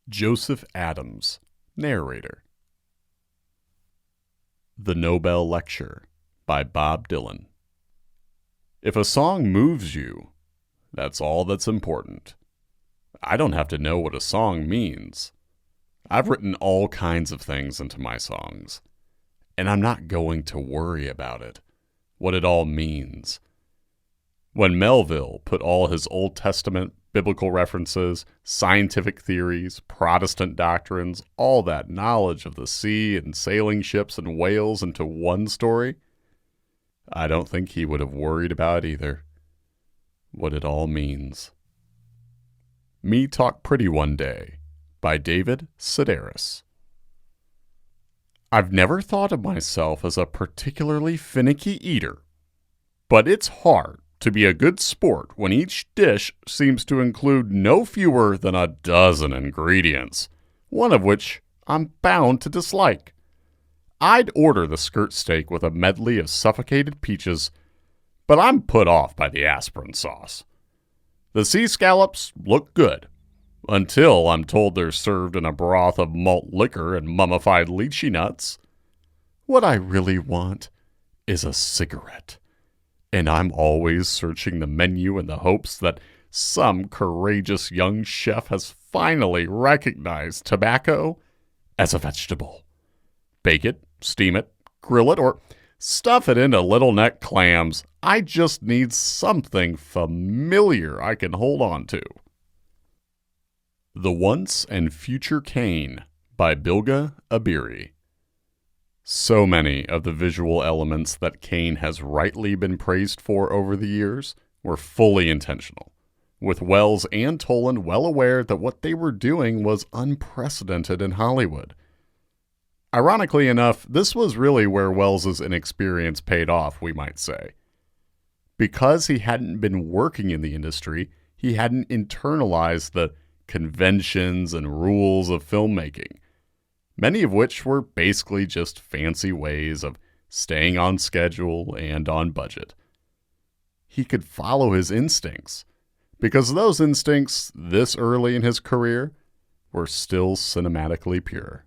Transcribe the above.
Joseph Adams, narrator. The Nobel Lecture by Bob Dylan. If a song moves you, that's all that's important. I don't have to know what a song means. I've written all kinds of things into my songs, and I'm not going to worry about it, what it all means. When Melville put all his Old Testament biblical references, scientific theories, Protestant doctrines, all that knowledge of the sea and sailing ships and whales into one story, I don't think he would have worried about either. What it all means. Me Talk Pretty One Day by David Sedaris. I've never thought of myself as a particularly finicky eater, but it's hard to be a good sport when each dish seems to include no fewer than a dozen ingredients, one of which I'm bound to dislike. I'd order the skirt steak with a medley of suffocated peaches, but I'm put off by the aspirin sauce. The sea scallops look good, until I'm told they're served in a broth of malt liquor and mummified lychee nuts. What I really want is a cigarette. And I'm always searching the menu in the hopes that some courageous young chef has finally recognized tobacco as a vegetable. Bake it, steam it, grill it, or stuff it into little neck clams. I just need something familiar I can hold on to. The Once and Future Cane by Bilge Ebiri. So many of the visual elements that Kane has rightly been praised for over the years were fully intentional, with Wells and Toland well aware that what they were doing was unprecedented in Hollywood. Ironically enough, this was really where Wells's inexperience paid off, we might say. Because he hadn't been working in the industry, he hadn't internalized the conventions and rules of filmmaking, many of which were basically just fancy ways of staying on schedule and on budget. He could follow his instincts, because those instincts, this early in his career, were still cinematically pure.